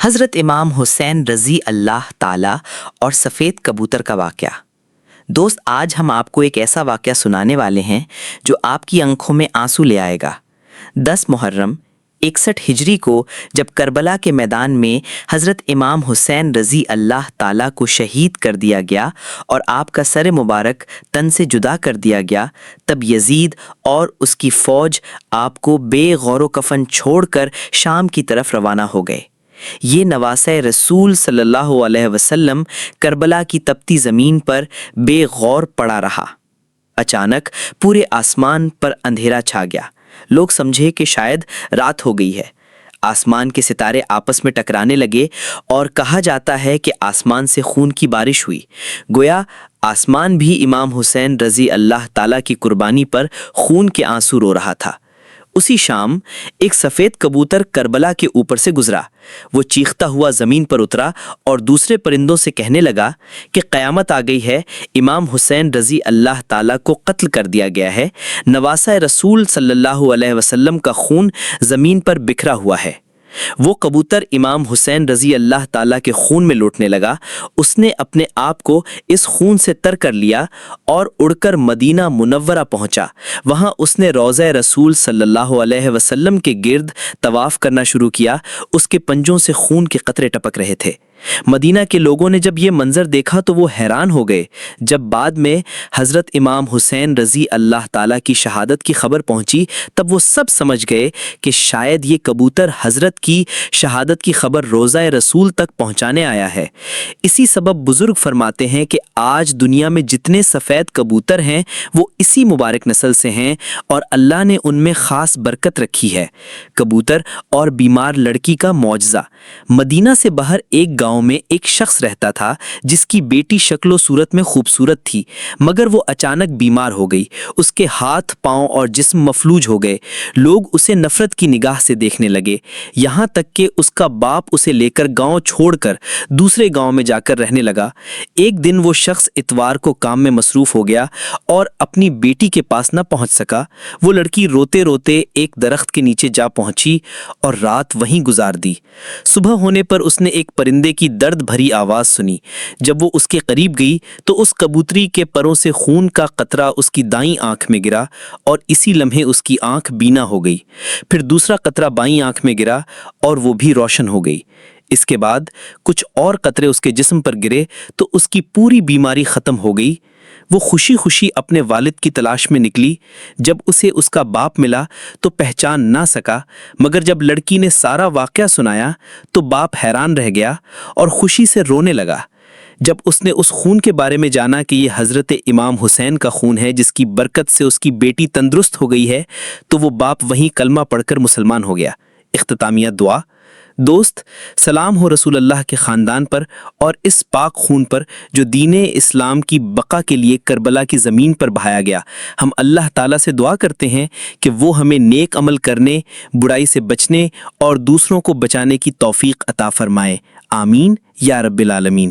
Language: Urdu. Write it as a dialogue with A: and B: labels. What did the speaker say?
A: حضرت امام حسین رضی اللہ تعالی اور سفید کبوتر کا واقعہ۔ دوست، آج ہم آپ کو ایک ایسا واقعہ سنانے والے ہیں جو آپ کی آنکھوں میں آنسو لے آئے گا۔ 10 محرم 61 ہجری کو جب کربلا کے میدان میں حضرت امام حسین رضی اللہ تعالیٰ کو شہید کر دیا گیا اور آپ کا سر مبارک تن سے جدا کر دیا گیا، تب یزید اور اس کی فوج آپ کو بے غور و کفن چھوڑ کر شام کی طرف روانہ ہو گئے۔ یہ نواسہ رسول صلی اللہ علیہ وسلم کربلا کی تپتی زمین پر بے غور پڑا رہا۔ اچانک پورے آسمان پر اندھیرا چھا گیا۔ لوگ سمجھے کہ شاید رات ہو گئی ہے۔ آسمان کے ستارے آپس میں ٹکرانے لگے اور کہا جاتا ہے کہ آسمان سے خون کی بارش ہوئی، گویا آسمان بھی امام حسین رضی اللہ تعالیٰ کی قربانی پر خون کے آنسو رو رہا تھا۔ اسی شام ایک سفید کبوتر کربلا کے اوپر سے گزرا۔ وہ چیختا ہوا زمین پر اترا اور دوسرے پرندوں سے کہنے لگا کہ قیامت آ گئی ہے، امام حسین رضی اللہ تعالیٰ کو قتل کر دیا گیا ہے، نواسہ رسول صلی اللہ علیہ وسلم کا خون زمین پر بکھرا ہوا ہے۔ وہ کبوتر امام حسین رضی اللہ تعالیٰ کے خون میں لوٹنے لگا۔ اس نے اپنے آپ کو اس خون سے تر کر لیا اور اڑ کر مدینہ منورہ پہنچا۔ وہاں اس نے روضہ رسول صلی اللہ علیہ وسلم کے گرد طواف کرنا شروع کیا۔ اس کے پنجوں سے خون کے قطرے ٹپک رہے تھے۔ مدینہ کے لوگوں نے جب یہ منظر دیکھا تو وہ حیران ہو گئے۔ جب بعد میں حضرت امام حسین رضی اللہ تعالیٰ کی شہادت کی خبر پہنچی، تب وہ سب سمجھ گئے کہ شاید یہ کبوتر حضرت کی شہادت کی خبر روضہ رسول تک پہنچانے آیا ہے۔ اسی سبب بزرگ فرماتے ہیں کہ آج دنیا میں جتنے سفید کبوتر ہیں وہ اسی مبارک نسل سے ہیں اور اللہ نے ان میں خاص برکت رکھی ہے۔ کبوتر اور بیمار لڑکی کا معجزہ۔ مدینہ سے باہر ایک گاؤں میں ایک شخص رہتا تھا جس کی بیٹی شکل و صورت میں خوبصورت تھی، مگر وہ اچانک بیمار ہو گئی۔ اس کے ہاتھ، پاؤں اور جسم مفلوج ہو گئے۔ لوگ اسے نفرت کی نگاہ سے دیکھنے لگے، یہاں تک کہ اس کا باپ اسے لے کر گاؤں چھوڑ کر دوسرے گاؤں میں جا کر رہنے لگا۔ ایک دن وہ شخص اتوار کو کام میں مصروف ہو گیا اور اپنی بیٹی کے پاس نہ پہنچ سکا۔ وہ لڑکی روتے روتے ایک درخت کے نیچے جا پہنچی اور رات وہیں گزار دی۔ صبح ہونے پر اس نے ایک پرندے کی درد بھری آواز سنی۔ جب وہ اس کے قریب گئی تو اس کبوتری کے پروں سے خون کا قطرہ اس کی دائیں آنکھ میں گرا اور اسی لمحے اس کی آنکھ بینا ہو گئی۔ پھر دوسرا قطرہ بائیں آنکھ میں گرا اور وہ بھی روشن ہو گئی۔ اس کے بعد کچھ اور قطرے اس کے جسم پر گرے تو اس کی پوری بیماری ختم ہو گئی۔ وہ خوشی خوشی اپنے والد کی تلاش میں نکلی۔ جب اسے اس کا باپ ملا تو پہچان نہ سکا، مگر جب لڑکی نے سارا واقعہ سنایا تو باپ حیران رہ گیا اور خوشی سے رونے لگا۔ جب اس نے اس خون کے بارے میں جانا کہ یہ حضرت امام حسین کا خون ہے جس کی برکت سے اس کی بیٹی تندرست ہو گئی ہے، تو وہ باپ وہیں کلمہ پڑھ کر مسلمان ہو گیا۔ اختتامیہ دعا۔ دوست، سلام ہو رسول اللہ کے خاندان پر اور اس پاک خون پر جو دین اسلام کی بقا کے لیے کربلا کی زمین پر بہایا گیا۔ ہم اللہ تعالیٰ سے دعا کرتے ہیں کہ وہ ہمیں نیک عمل کرنے، برائی سے بچنے اور دوسروں کو بچانے کی توفیق عطا فرمائے۔ آمین یا رب العالمین۔